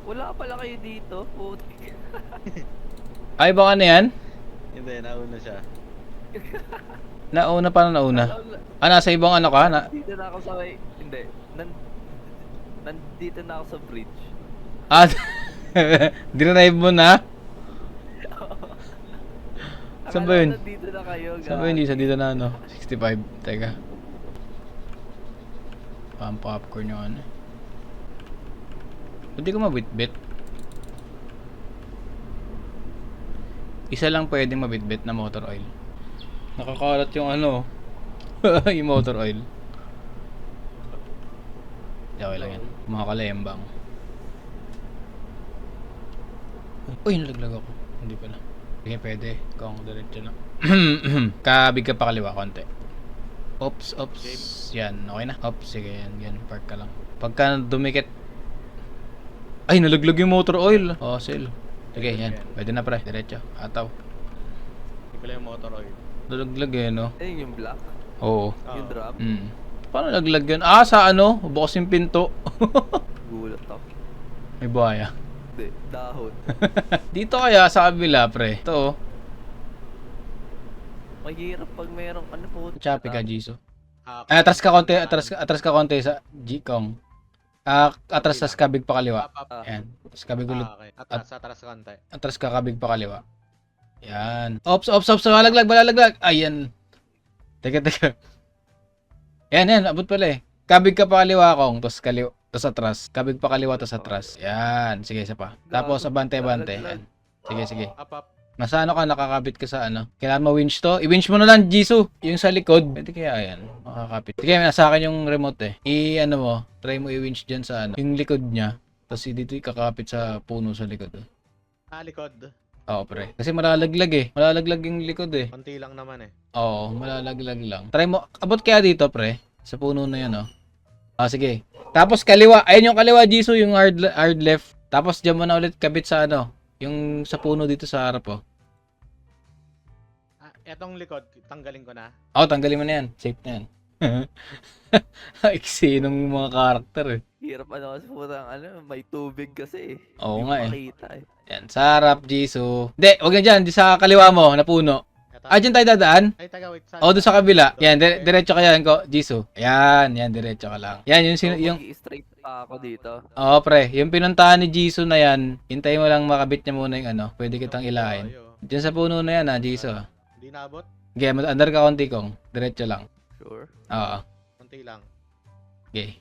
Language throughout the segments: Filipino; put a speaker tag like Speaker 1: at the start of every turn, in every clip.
Speaker 1: Wala pala kayo dito. Putik.
Speaker 2: Ay, baka na yan?
Speaker 3: Hindi, nauna siya.
Speaker 2: Nauna pa na nauna.
Speaker 1: Wala.
Speaker 2: Ah, nasa ibang ano ka?
Speaker 1: Nandito na ako sa may... Hindi. Nandito na ako sa bridge.
Speaker 2: Ah, drive mo na? Saan ba
Speaker 1: Akala ko
Speaker 2: yun?
Speaker 1: nandito na kayo,
Speaker 2: Saan ba yun? Dito na ano? 65. Teka. Popcorn yung ano. Hindi ko mabitbit. Isa lang pwedeng mabitbit na motor oil. Nakakalat yung ano. Yung motor oil. Okay lang yan. Mga kalembang. Uy, nalaglag ako. Hindi pala. Sige, pwede. Kung diretso na. Kabig ka pa kaliwa, konti. Oops. Yan, okay na. Oops, sige, yan. Park ka lang. Pagka dumikit. Ay, nalaglag yung motor oil. Oh, sale. Sige, yan. Pwede na pre. Diretso. Ataw.
Speaker 3: Hindi pala yung motor oil.
Speaker 2: Nalaglag eh, no?
Speaker 1: Eh, yung black.
Speaker 2: Oo.
Speaker 1: Yung drum.
Speaker 2: Paano nalaglag yun? Ah, sa ano? Bukas yung pinto.
Speaker 1: Gulat ako.
Speaker 2: May buhaya.
Speaker 1: Hindi, dahon.
Speaker 2: Dito kaya sa kabila, pre. Ito, oh.
Speaker 1: Mahirap pag merong ano po.
Speaker 2: Choppy ka, Jisoo.
Speaker 3: Ah,
Speaker 2: Ay, atras ka konti. Atras ka konti sa G-Kong. Atras sa kabig pa kaliwa. Yan. Tapos kabig ulit.
Speaker 3: Okay. Atras konti.
Speaker 2: Atras ka kabig pa kaliwa. Yan. Ops. Malalaglag. Ayan. Teka. Yan. Abot pala eh. Kabig ka pa kaliwa, Kong. Tapos kaliwa. Tapos atras. Kabig pa kaliwa, tapos atras. Yan. Sige, isa pa. Tapos abante. Yan. Sige.
Speaker 3: Up.
Speaker 2: Nasa ano ka, nakakabit ka sa ano. Kailangan ma-winch to. I-winch mo na lang, Jisoo. Yung sa likod. Pwede kaya yan. Makakapit. Sige, nasa akin yung remote eh. Ano mo. Try mo i-winch dyan sa ano. Yung likod niya. Tapos dito kakapit sa puno sa likod.
Speaker 3: Likod.
Speaker 2: Oo, pre. Kasi malalaglag eh. Malalaglag yung likod eh.
Speaker 3: Konti lang naman eh.
Speaker 2: Oo, malalaglag lang. Try mo. Abot kaya dito, pre. Sa puno na yan, oh. Ah, sige. Tapos kaliwa. Ayun yung kaliwa, Jisoo. Yung hard left. Tapos dyan mo na ulit kabit sa ano. Yung sa puno dito sa harap, oh.
Speaker 3: Etong likod, tanggalin ko na.
Speaker 2: Oo, tanggalin mo na yan. Safe na yan. Iksi nung mga karakter eh.
Speaker 1: Hirap ano kasi putang ano, may tubig kasi eh.
Speaker 2: Oo
Speaker 1: Hindi
Speaker 2: nga
Speaker 1: mo
Speaker 2: eh.
Speaker 1: makita eh.
Speaker 2: Yan, sa harap, Jisoo. Hindi, wag na dyan. Di sa kaliwa mo, na puno.
Speaker 3: Eto.
Speaker 2: Ah, dyan tayo dadaan?
Speaker 3: Ay, taga, wait.
Speaker 2: Oo, doon sa kabila. Yan, diretso ka yan, ko, Jisoo. Yan, diretso ka lang. Yan, yung
Speaker 1: Straight pa ako dito.
Speaker 2: Oo, pre. Yung pinuntahan ni Jisoo na yan, hintayin mo lang makabit niya muna yung ano. Pwede kitang ilahin. Diyan sa puno na yan, ha, Jisoo.
Speaker 3: Hindi naabot.
Speaker 2: Okay, under ka konti, Kong. Diretso lang.
Speaker 1: Sure.
Speaker 2: Oo.
Speaker 3: Konti lang.
Speaker 2: Okay.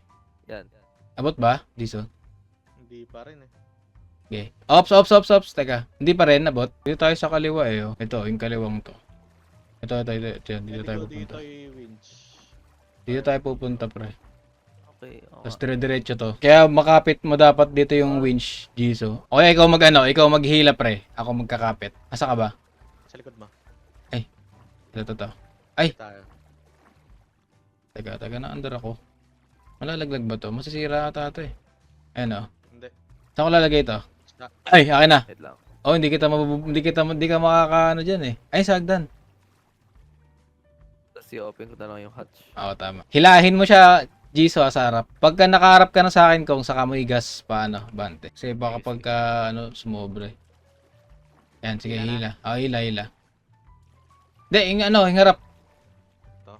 Speaker 1: Yan.
Speaker 2: Abot ba, Jisoo?
Speaker 3: Hindi pa rin eh.
Speaker 2: Okay. Ops. Teka. Hindi pa rin, abot. Dito tayo sa kaliwa eh. Oh. Ito, yung kaliwang to. Ito. Dito tayo
Speaker 3: Dito
Speaker 2: pupunta.
Speaker 3: yung winch.
Speaker 2: Dito tayo pupunta, pre.
Speaker 1: Okay.
Speaker 2: Tapos dire-diretso to. Kaya makapit mo dapat dito yung winch, Jisoo. Okay, ikaw ikaw maghila, pre. Ako magkakapit. Asa ka ba?
Speaker 3: Sa likod mo.
Speaker 2: Ito.
Speaker 3: Tayo.
Speaker 2: Teka, na-under ako. Malalaglag ba to? Masisira ata ito eh. Ayan, oh.
Speaker 3: Hindi.
Speaker 2: Saan ko lalagay ito? Ay, akin na.
Speaker 1: Wait lang.
Speaker 2: Oh, hindi ka makakaano diyan eh. Ay, sagdan.
Speaker 1: Tapos i-open ko na lang yung hatch.
Speaker 2: Oo, tama. Hilahin mo siya, Jisoo, sa harap. Pagka nakaharap ka na sa akin, kung saka mo igas pa, bante. Kasi baka pagka, sumobre. Yan, sige, hila. Oh, hila. Hindi, yung harap.
Speaker 3: Ito.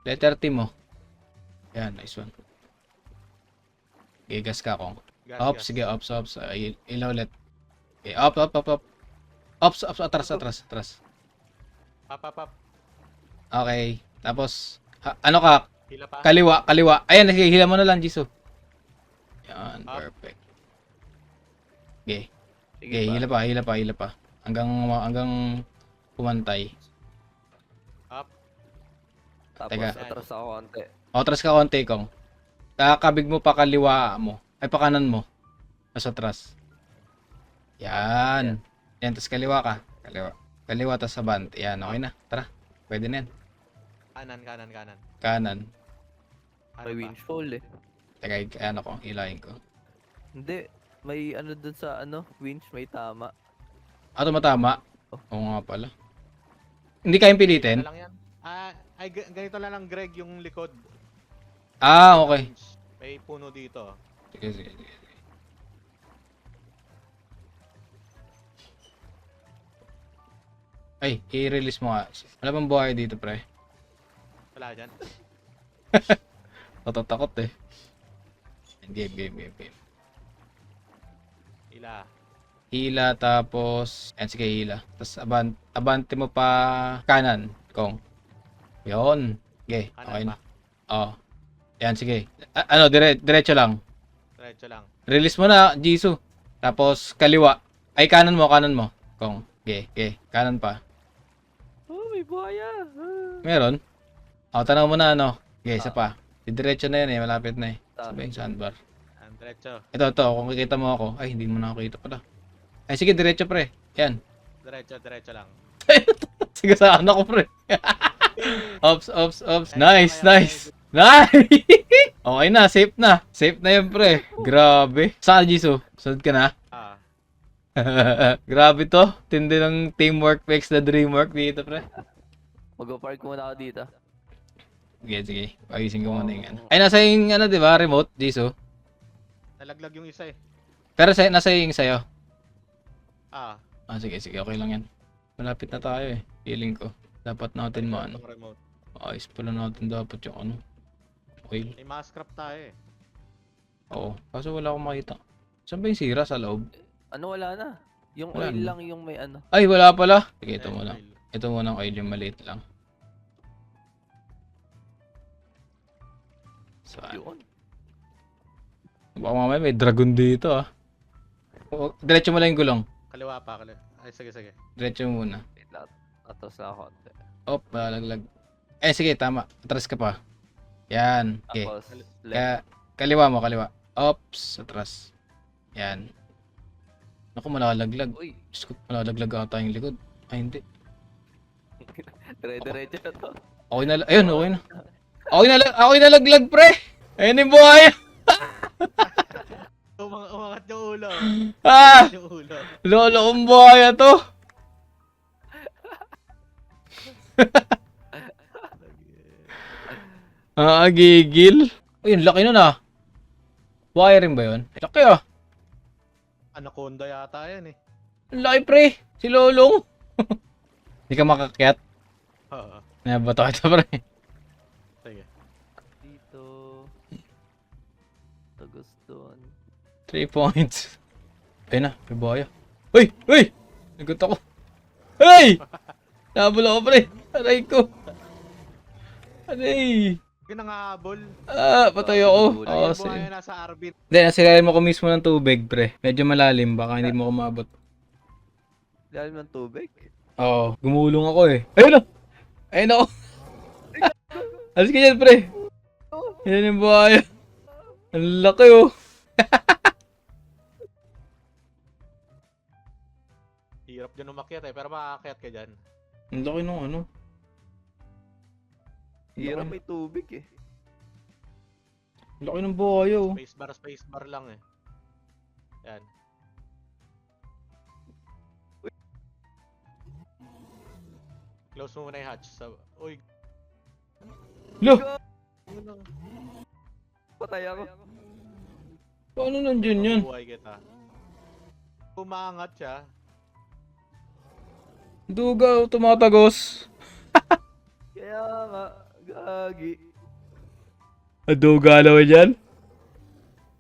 Speaker 2: Letter T mo. Yan, nice one. Okay, gas ka, Kong. Ops, sige, ops. Ilaw ulit. Okay, up. Ops, atras.
Speaker 3: Up.
Speaker 2: Okay, tapos, ano ka,
Speaker 3: Hila pa.
Speaker 2: kaliwa. Ayan, sige, hila mo na lang, Jisoo. Yan,
Speaker 3: Up.
Speaker 2: perfect. Okay,
Speaker 1: Sige
Speaker 2: hila pa. Hanggang pumantay.
Speaker 3: Up.
Speaker 1: Tapos
Speaker 2: Teka.
Speaker 1: atras ako konti.
Speaker 2: Atras ka konti, Kong. Kakabig mo pa kaliwa mo. Ay, pa kanan mo. Nasa atras. Yan. Yan, tapos kaliwa ka. Kaliwa, tapos sabant. Yan, okay na. Tara, pwede na yan.
Speaker 3: Kanan.
Speaker 2: Kanan.
Speaker 3: Ano
Speaker 1: May
Speaker 3: pa?
Speaker 1: winch fall eh.
Speaker 2: Teka, hilahin ko.
Speaker 1: Hindi. May ano dun sa ano, winch, may tama.
Speaker 2: Tumatama. Oo nga pala. Hindi kayang pilitin?
Speaker 3: Ganito lang yan. Ganito lang ang Greg yung likod.
Speaker 2: Okay.
Speaker 3: May puno dito.
Speaker 2: Sige. Ay, i-release mo nga. Wala bang buhay dito, pre?
Speaker 3: Wala dyan.
Speaker 2: Natatakot eh. Game.
Speaker 3: Ila.
Speaker 2: Hila, tapos... Ayan, sige, hila. Tapos abante mo pa kanan, Kong. Yun. Okay,
Speaker 3: Kanan
Speaker 2: okay na.
Speaker 3: pa.
Speaker 2: Oo. Ayan, sige. Diretso lang.
Speaker 3: Diretso lang.
Speaker 2: Release mo na, Jisoo. Tapos, kaliwa. Ay, kanan mo, Kong. Okay. Kanan pa.
Speaker 1: Oh, may buhaya.
Speaker 2: Meron? Tanaw mo na, ano. Okay, isa pa. Diretso na yan eh, malapit na eh.
Speaker 1: Ah.
Speaker 2: Sabi yung sandbar.
Speaker 3: Diretso.
Speaker 2: Ito, kung kikita mo ako. Ay, hindi mo nakakita pala. Ay, sige, diretso pre. Yan.
Speaker 3: Diretso lang.
Speaker 2: Sige, saan ako pre. Ops. Nice. Okay na, safe na. Safe na yan pre. Grabe. Saan, Jisoo? Sunod ka na?
Speaker 3: Ah.
Speaker 2: Grabe to. Tindi ng teamwork makes the dream work dito pre.
Speaker 1: Mag-park muna ako dito.
Speaker 2: Sige. Pagising ko muna yung ano. Ay, nasa yung ano, di ba? Remote, Jisoo.
Speaker 3: Nalaglag yung isa eh.
Speaker 2: Pero nasa yung sa'yo.
Speaker 3: Ah.
Speaker 2: Sige. Okay lang yan. Malapit na tayo eh. Feeling ko. Dapat natin
Speaker 3: Itong remote.
Speaker 2: ayos pala natin dapat yung ano. Oil.
Speaker 3: May mascrap tayo eh.
Speaker 2: Oo. Kaso wala akong makita. Saan ba yung sira sa loob?
Speaker 1: Ano, wala na. Yung
Speaker 2: Wala
Speaker 1: oil
Speaker 2: na.
Speaker 1: lang yung may ano.
Speaker 2: Ay, wala pala. Sige, ito
Speaker 3: Ayan,
Speaker 2: muna.
Speaker 3: oil.
Speaker 2: Ito muna ang oil yung maliit lang. Saan?
Speaker 1: Yun.
Speaker 2: Baka mamaya may dragon dito ah. Diretso mo lang yung gulong.
Speaker 3: Kaliwa pa. Ay, sige.
Speaker 2: Diretso muna.
Speaker 1: Wait lang. Atos na ako.
Speaker 2: Malaglag. Sige, tama. Atras ka pa. Yan. Okay.
Speaker 1: Tapos, left.
Speaker 2: Kaliwa mo, kaliwa. Ops, atras. Yan. Naku, malalaglag.
Speaker 1: Uy,
Speaker 2: Diyos ko, malalaglag ata yung likod. Ay, hindi.
Speaker 1: dire-diretso na to.
Speaker 2: Okay na, ayun, okay na. Okay na laglag, pre! Ayun yung buhay!
Speaker 3: Umangat yung ulo.
Speaker 2: Ah!
Speaker 3: Yung ulo.
Speaker 2: Lolo kong buhay to! Gigil. Uy, ang laki nun ah. Buhay rin ba yun? Laki ah.
Speaker 3: Anaconda yata yan eh.
Speaker 2: Ang laki, pre! Si Lolong! Hindi ka makakyat?
Speaker 3: Oo.
Speaker 2: Nabato kita, pre.
Speaker 3: Sige.
Speaker 1: Dito. Tagos doon.
Speaker 2: 3 points. Ayun na, may buhaya. Uy! Nagot ako. Hey! Nabol ako, pre. Aray ko. Aray.
Speaker 3: Yung nangahabol.
Speaker 2: Patay ako.
Speaker 3: Ay, yung
Speaker 2: Same.
Speaker 3: buhaya nasa Arbin.
Speaker 2: Hindi, nasilalim ako mismo ng tubig, pre. Medyo malalim, baka hindi mo ako maabot.
Speaker 1: Lalim ng tubig.
Speaker 2: Oo, gumulong ako eh. Ayun ako. Alis ka dyan, pre. Yan yung buhaya. Ang laki oh.
Speaker 3: Hirap dyan umakyat eh, pero makakakyat ka dyan.
Speaker 2: Ang laki nung ano.
Speaker 1: Hirap may tubig eh.
Speaker 2: Ang laki ng buhaya oh.
Speaker 3: Spacebar lang eh. Yan. Close mo muna yung hatch. Uy,
Speaker 2: Lo!
Speaker 1: Patay ako.
Speaker 2: Paano nandyan yun?
Speaker 3: buhay kita. Umangat siya.
Speaker 2: Duga, tumatagos.
Speaker 1: Kaya nga, gagi.
Speaker 2: Duga alaw dyan?